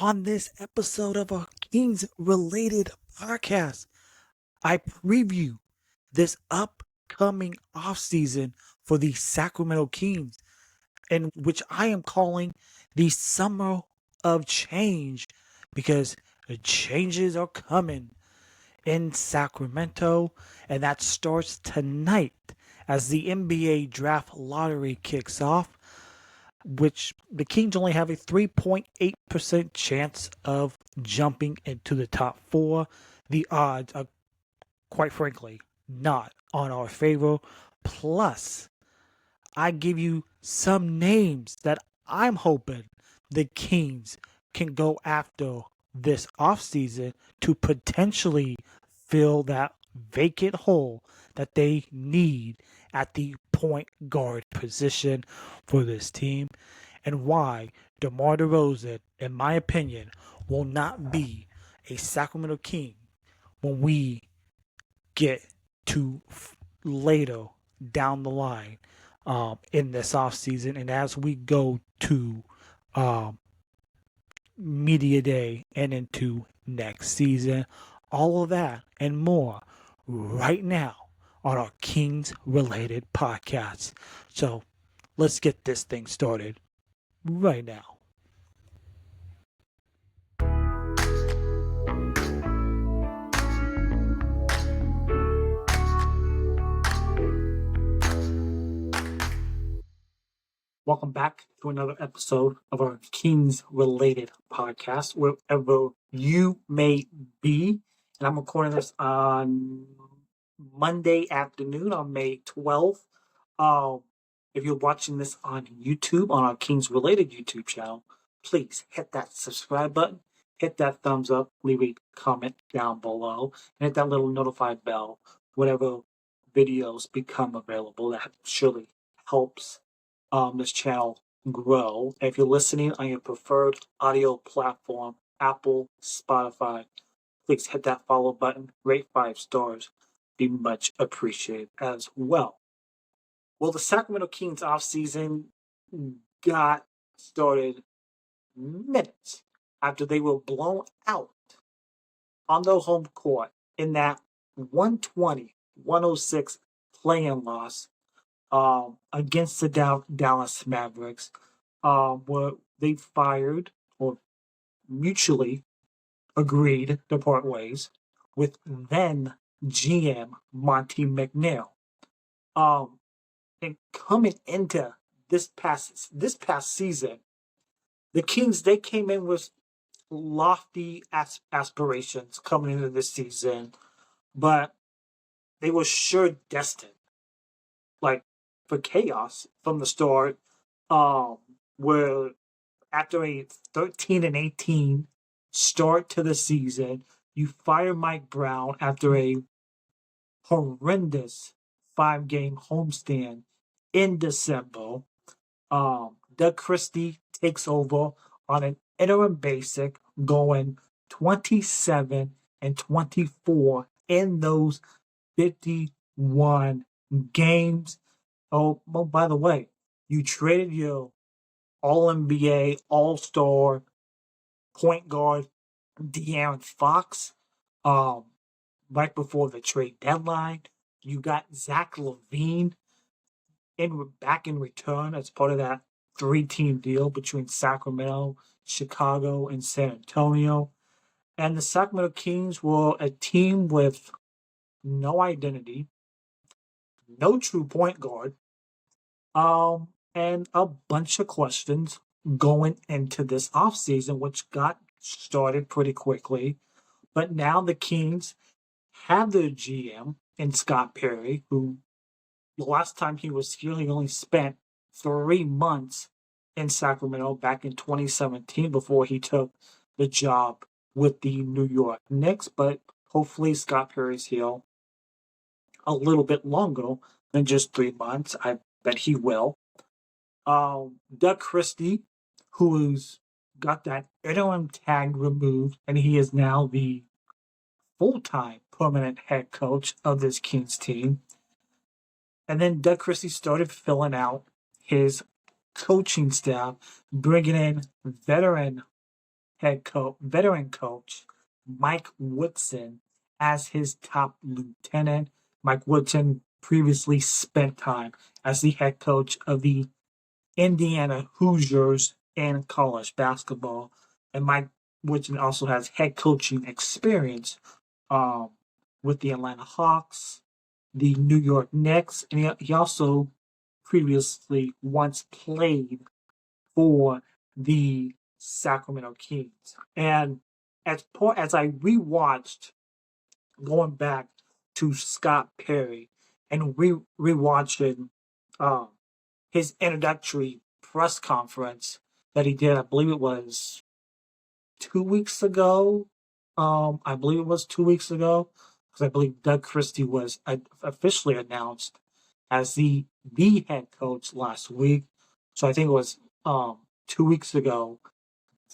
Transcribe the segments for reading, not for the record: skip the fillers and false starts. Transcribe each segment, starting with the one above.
On this episode of our Kings related podcast, I preview this upcoming offseason for the Sacramento Kings, in which I am calling the summer of change because the changes are coming in Sacramento, and that starts tonight as the NBA draft lottery kicks off, which the Kings only have a 3.8% chance of jumping into the top four. The odds are, quite frankly, not on our favor. Plus, I give you some names that I'm hoping the Kings can go after this offseason to potentially fill that vacant hole that they need at the point guard position for this team, and why DeMar DeRozan, in my opinion, will not be a Sacramento King when we get to later down the line in this offseason and as we go to um, media day and into next season. All of that and more right now on our Kings related podcast. So let's get this thing started right now. Welcome back to another episode of our Kings related podcast, wherever you may be. And I'm recording this on Monday afternoon on May 12th. If you're watching this on YouTube, on our Kings related YouTube channel, please hit that subscribe button, hit that thumbs up, leave a comment down below, and hit that little notified bell whenever videos become available. That surely helps this channel grow. If you're listening on your preferred audio platform, Apple, Spotify, please hit that follow button, rate 5 stars, be much appreciated as well. Well, the Sacramento Kings offseason got started minutes after they were blown out on their home court in that 120-106 play-in loss against the Dallas Mavericks, where they fired or mutually agreed to part ways with then GM Monty McNair. And coming into this past season, the Kings, they came in with lofty aspirations coming into this season, but they were sure destined, like, for chaos from the start. Where after a 13-18 start to the season, you fire Mike Brown after a horrendous 5-game homestand in December. Doug Christie takes over on an interim basis, going 27-24 in those 51 games. Oh, by the way, you traded your All-NBA, All-Star point guard De'Aaron Fox right before the trade deadline. You got Zach LaVine back in return as part of that 3-team deal between Sacramento, Chicago, and San Antonio. And the Sacramento Kings were a team with no identity, no true point guard, and a bunch of questions going into this offseason, which got started pretty quickly. But now the Kings have their GM in Scott Perry, who the last time he was here, he only spent 3 months in Sacramento back in 2017 before he took the job with the New York Knicks. But hopefully Scott Perry's here a little bit longer than just 3 months. I bet he will. Doug Christie, who's got that interim tag removed, and he is now the full-time permanent head coach of this Kings team. And then Doug Christie started filling out his coaching staff, bringing in veteran veteran coach Mike Woodson as his top lieutenant. Mike Woodson previously spent time as the head coach of the Indiana Hoosiers in college basketball, and Mike Woodson also has head coaching experience um, with the Atlanta Hawks, the New York Knicks, and he also previously once played for the Sacramento Kings. And as I rewatched, going back to Scott Perry and rewatching um, his introductory press conference that he did, I believe it was 2 weeks ago. I believe it was 2 weeks ago because I believe Doug Christie was officially announced as the head coach last week. So I think it was 2 weeks ago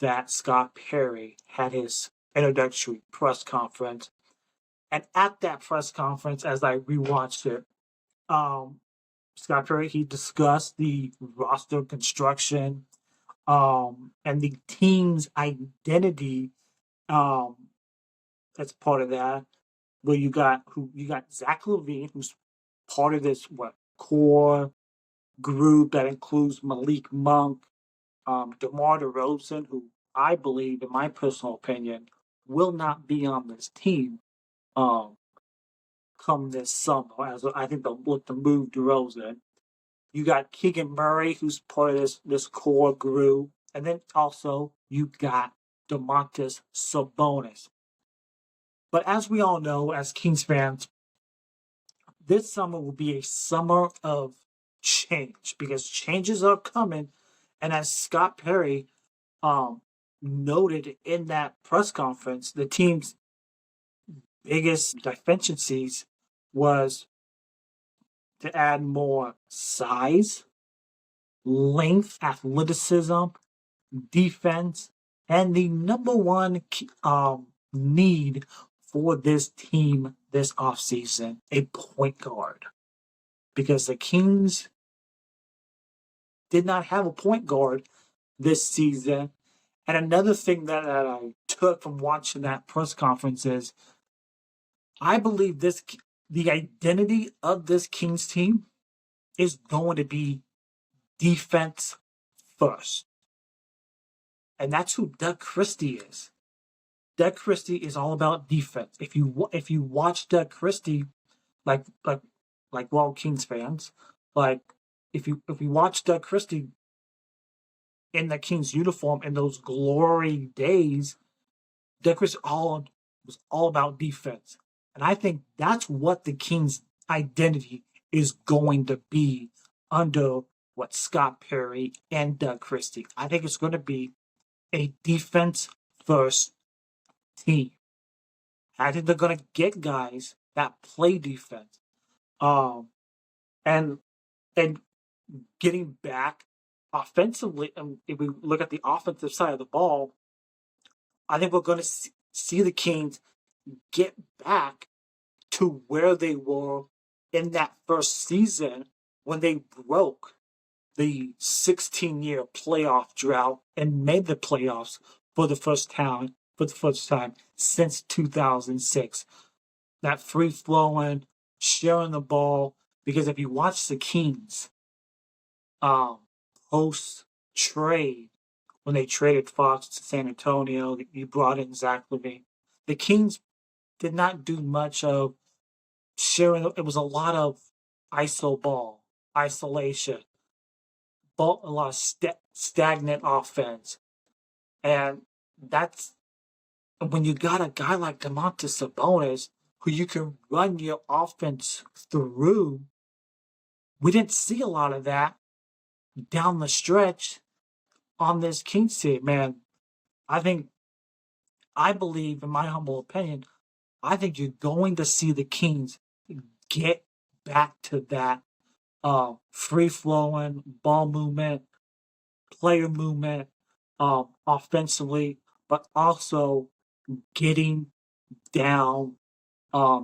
that Scott Perry had his introductory press conference. And at that press conference, as I rewatched it, um, Scott Perry, he discussed the roster construction and the team's identity that's part of that. Where you got Zach LaVine, who's part of this core group that includes Malik Monk, DeMar DeRozan, who I believe, in my personal opinion, will not be on this team um, come this summer. As I think they'll look to move DeRozan. You got Keegan Murray, who's part of this core group, and then also you got Domantas Sabonis. But as we all know, as Kings fans, this summer will be a summer of change because changes are coming. And as Scott Perry noted in that press conference, the team's biggest deficiencies was to add more size, length, athleticism, defense, and the number one need for this team this offseason, a point guard. Because the Kings did not have a point guard this season. And another thing that I took from watching that press conference is I believe the identity of this Kings team is going to be defense first. And that's who Doug Christie is. Doug Christie is all about defense. If you watch Doug Christie, like Kings fans, like if you watch Doug Christie in the Kings uniform in those glory days, Doug Christie was all about defense, and I think that's what the Kings' identity is going to be under what Scott Perry and Doug Christie. I think it's going to be a defense first team. I think they're going to get guys that play defense. And and getting back offensively, if we look at the offensive side of the ball, I think we're going to see the Kings get back to where they were in that first season when they broke the 16-year playoff drought and made the playoffs for the first time since 2006. That free flowing, sharing the ball. Because if you watch the Kings post trade, when they traded Fox to San Antonio, you brought in Zach LaVine. The Kings did not do much of sharing. It was a lot of iso ball, isolation, a lot of stagnant offense. And that's when you got a guy like Domantas Sabonis who you can run your offense through. We didn't see a lot of that down the stretch on this Kings team, man. I believe, in my humble opinion, I think you're going to see the Kings get back to that free flowing ball movement, player movement, offensively, but also getting down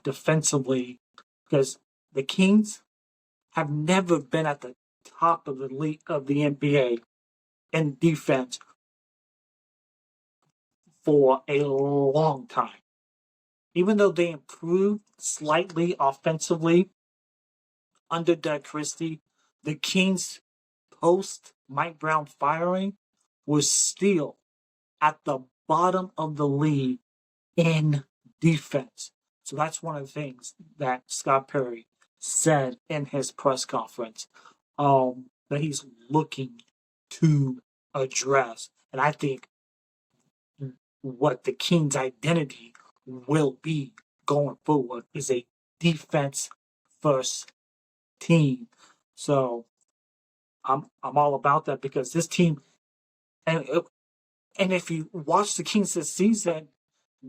defensively, because the Kings have never been at the top of the league of the NBA in defense for a long time. Even though they improved slightly offensively under Doug Christie, the Kings post Mike Brown firing was still at the bottom of the league in defense. So that's one of the things that Scott Perry said in his press conference that he's looking to address. And I think what the Kings' identity will be going forward is a defense first team. So I'm all about that because this team and and if you watch the Kings this season,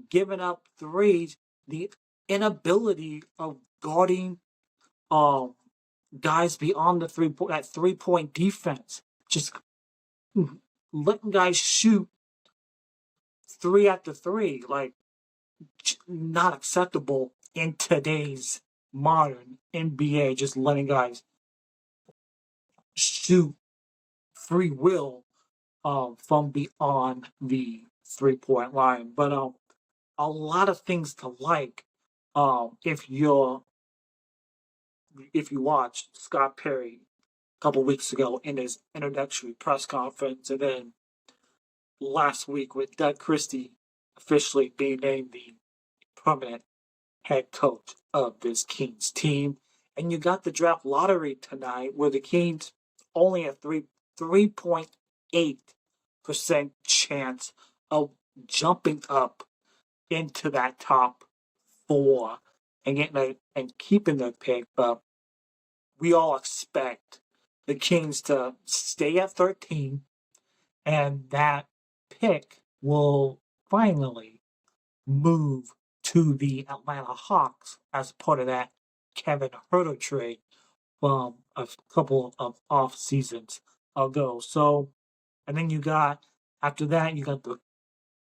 giving up threes, the inability of guarding um guys beyond the 3 point that 3 point defense, just letting guys shoot three after three, like not acceptable in today's modern NBA. Just letting guys shoot free will from beyond the 3 point line. But a lot of things to like if you watch Scott Perry a couple weeks ago in his introductory press conference, and then last week with Doug Christie officially being named the permanent head coach of this Kings team. And you got the draft lottery tonight where the Kings only a 3.8% chance of jumping up into that top four and getting and keeping their pick, but we all expect the Kings to stay at 13, and that pick will finally move to the Atlanta Hawks as part of that Kevin Huerter trade from a couple of off seasons ago. So, and then after that, you got the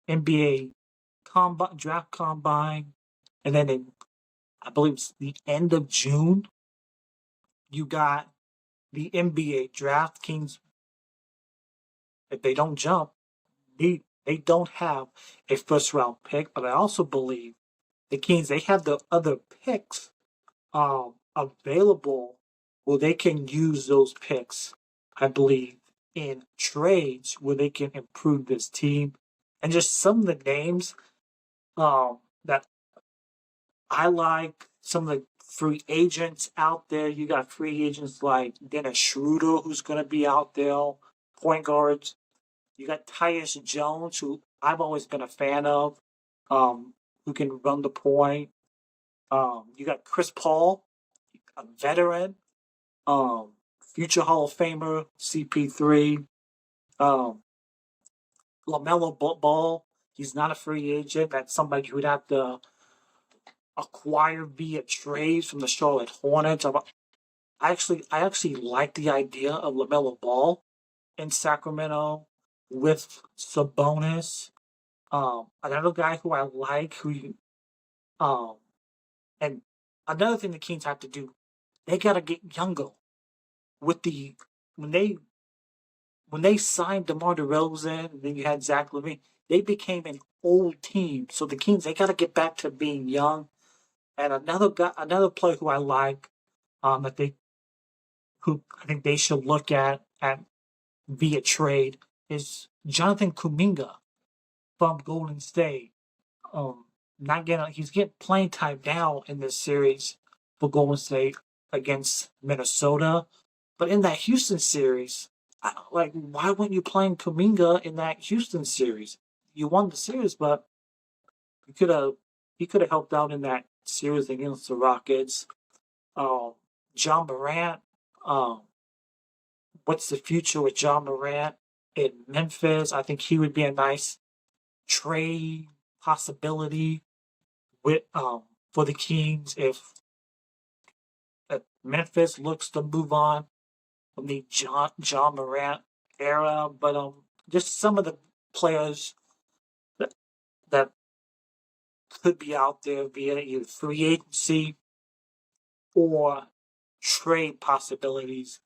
NBA draft combine, and then I believe it's the end of June, you got the NBA draft. Kings, if they don't jump, they don't have a first round pick. But I also believe the Kings, they have the other picks available where they can use those picks, I believe, in trades where they can improve this team. And just some of the names that I like, some of the free agents out there. You got free agents like Dennis Schroeder, who's going to be out there, point guards. You got Tyus Jones, who I've always been a fan of, who can run the point. You got Chris Paul, a veteran, future Hall of Famer, CP3. Um, LaMelo Ball, he's not a free agent. That's somebody who would have to acquire via trades from the Charlotte Hornets. I actually like the idea of LaMelo Ball in Sacramento with Sabonis. Another guy who I like, and another thing the Kings have to do, they gotta get younger. With the when they signed DeMar DeRozan, and then you had Zach LaVine, they became an old team. So the Kings, they gotta get back to being young. And another player who I like, who I think they should look at via trade is Jonathan Kuminga from Golden State. He's getting playing time now in this series for Golden State against Minnesota, but in that Houston series, why weren't you playing Kuminga in that Houston series? You won the series, but you could have he could have helped out in that series against the Rockets. John Morant. Um, what's the future with John Morant in Memphis? I think he would be a nice trade possibility with for the Kings if Memphis looks to move on from the John Morant era. But just some of the players that that could be out there via either free agency or trade possibilities.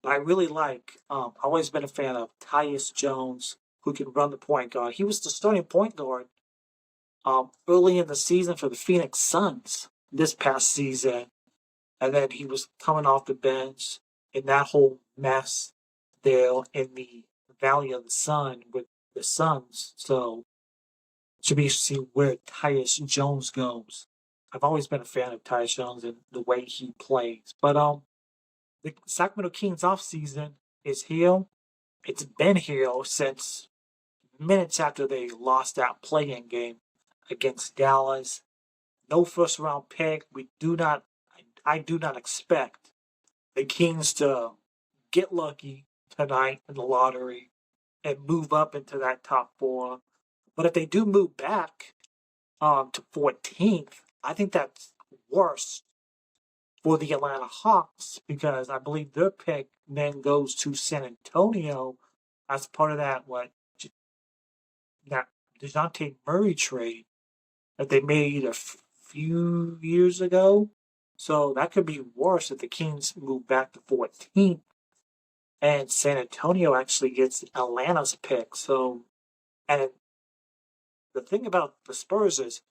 But I really like. I've always been a fan of Tyus Jones who can run the point guard. He was the starting point guard early in the season for the Phoenix Suns this past season, and then he was coming off the bench in that whole mess there in the Valley of the Sun with the Suns. So it should be interesting to see where Tyus Jones goes. I've always been a fan of Tyus Jones and the way he plays. But the Sacramento Kings offseason is here. It's been here since minutes after they lost that play-in game against Dallas. No first round pick. I do not expect the Kings to get lucky tonight in the lottery and move up into that top four. But if they do move back to 14th, I think that's worse for the Atlanta Hawks because I believe their pick then goes to San Antonio as part of that DeJounte Murray trade that they made a few years ago. So that could be worse if the Kings move back to 14th and San Antonio actually gets Atlanta's pick. So, and the thing about the Spurs is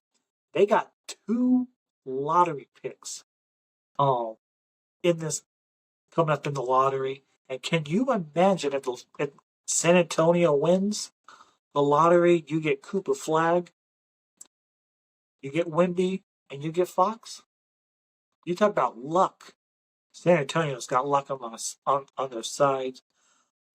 they got 2 lottery picks in this coming up in the lottery. And can you imagine if San Antonio wins the lottery, you get Cooper Flag, you get Wemby, and you get Fox? You talk about luck. San Antonio's got luck on their side.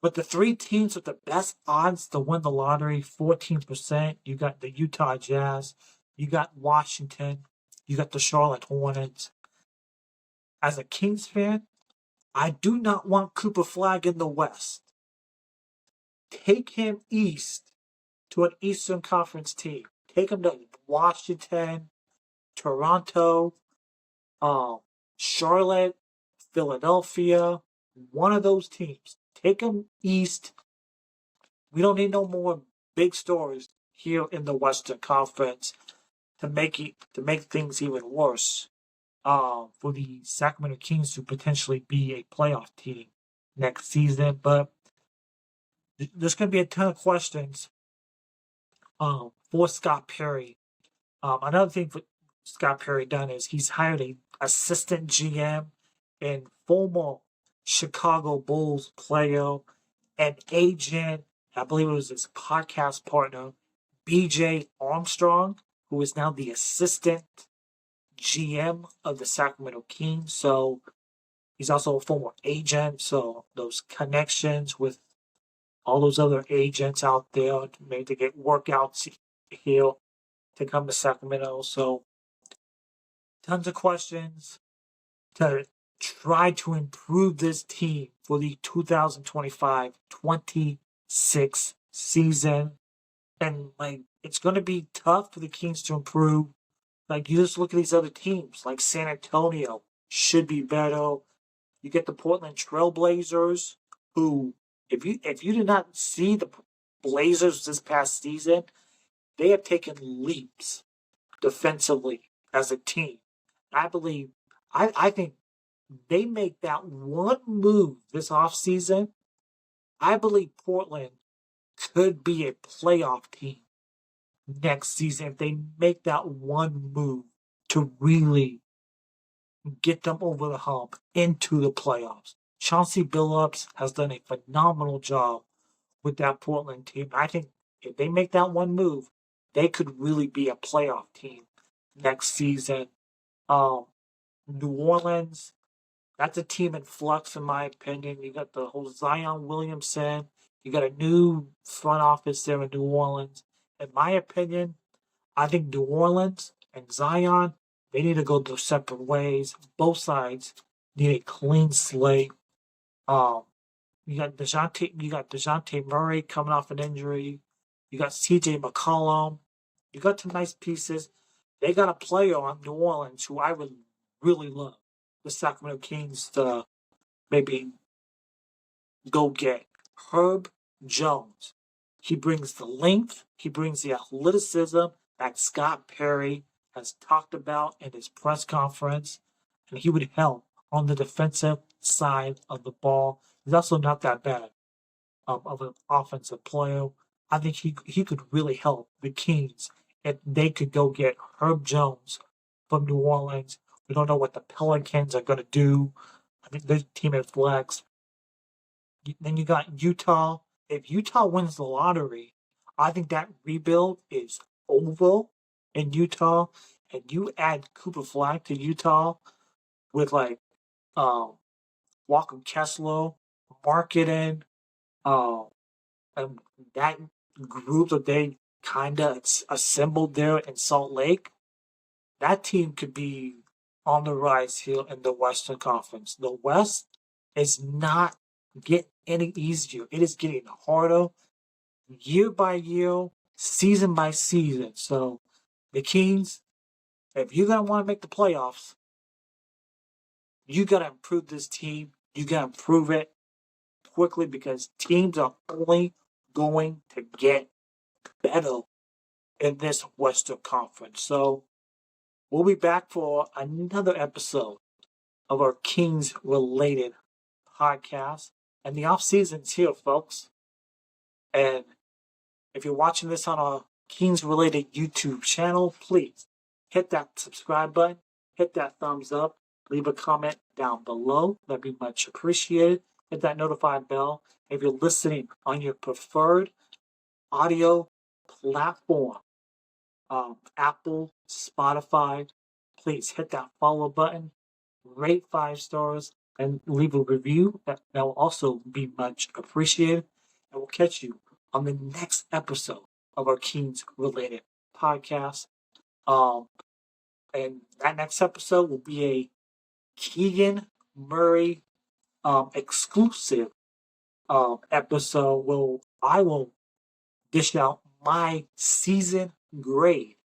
But the 3 teams with the best odds to win the lottery, 14%, you got the Utah Jazz, you got Washington, you got the Charlotte Hornets. As a Kings fan, I do not want Cooper Flag in the West. Take him east to an Eastern Conference team. Take him to Washington, Toronto, Charlotte, Philadelphia, one of those teams. Take them east. We don't need no more big stories here in the Western Conference to make things even worse. For the Sacramento Kings to potentially be a playoff team next season, but there's going to be a ton of questions for Scott Perry. Another thing for Scott Perry done is he's hired a assistant GM and former Chicago Bulls player and agent. I believe it was his podcast partner, BJ Armstrong, who is now the assistant GM of the Sacramento Kings. So he's also a former agent. So those connections with all those other agents out there to get workouts here to come to Sacramento. So tons of questions to try to improve this team for the 2025-26 season. And it's going to be tough for the Kings to improve. You just look at these other teams, like San Antonio should be better. You get the Portland Trailblazers, who, if you did not see the Blazers this past season, they have taken leaps defensively as a team. I think they make that one move this offseason. I believe Portland could be a playoff team next season if they make that one move to really get them over the hump into the playoffs. Chauncey Billups has done a phenomenal job with that Portland team. I think if they make that one move, they could really be a playoff team next season. New Orleans, that's a team in flux, in my opinion. You got the whole Zion Williamson. You got a new front office there in New Orleans. In my opinion, I think New Orleans and Zion, they need to go their separate ways. Both sides need a clean slate. You got DeJounte Murray coming off an injury. You got CJ McCollum. You got some nice pieces. They got a player on New Orleans who I would really love the Sacramento Kings to maybe go get. Herb Jones. He brings the length. He brings the athleticism that Scott Perry has talked about in his press conference. And he would help on the defensive side of the ball. He's also not that bad of an offensive player. I think he could really help the Kings if they could go get Herb Jones from New Orleans. We don't know what the Pelicans are going to do. I think their team is flex. Then you got Utah. If Utah wins the lottery, I think that rebuild is over in Utah. And you add Cooper Flag to Utah with like um, Walker Kessler, marketing, um, and that group that they kind of assembled there in Salt Lake, that team could be on the rise here in the Western Conference. The West is not getting any easier. It is getting harder year by year, season by season. So the Kings, if you're gonna want to make the playoffs, you gotta improve this team. You gotta improve it quickly because teams are only going to get better in this Western Conference. So we'll be back for another episode of our Kings related podcast. And the off season's here, folks. And if you're watching this on a Kings related YouTube channel, please hit that subscribe button, hit that thumbs up, leave a comment down below. That'd be much appreciated. Hit that notified bell. If you're listening on your preferred audio platform, Apple, Spotify, please hit that follow button, rate 5 stars, and leave a review. That will also be much appreciated. And we'll catch you on the next episode of our Kings related podcast. And that next episode will be a Keegan Murray exclusive episode where I will dish out my season grade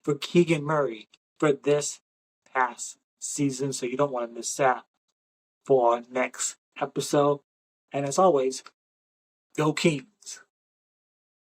for Keegan Murray for this past season. So you don't want to miss that for our next episode. And as always, go Kings.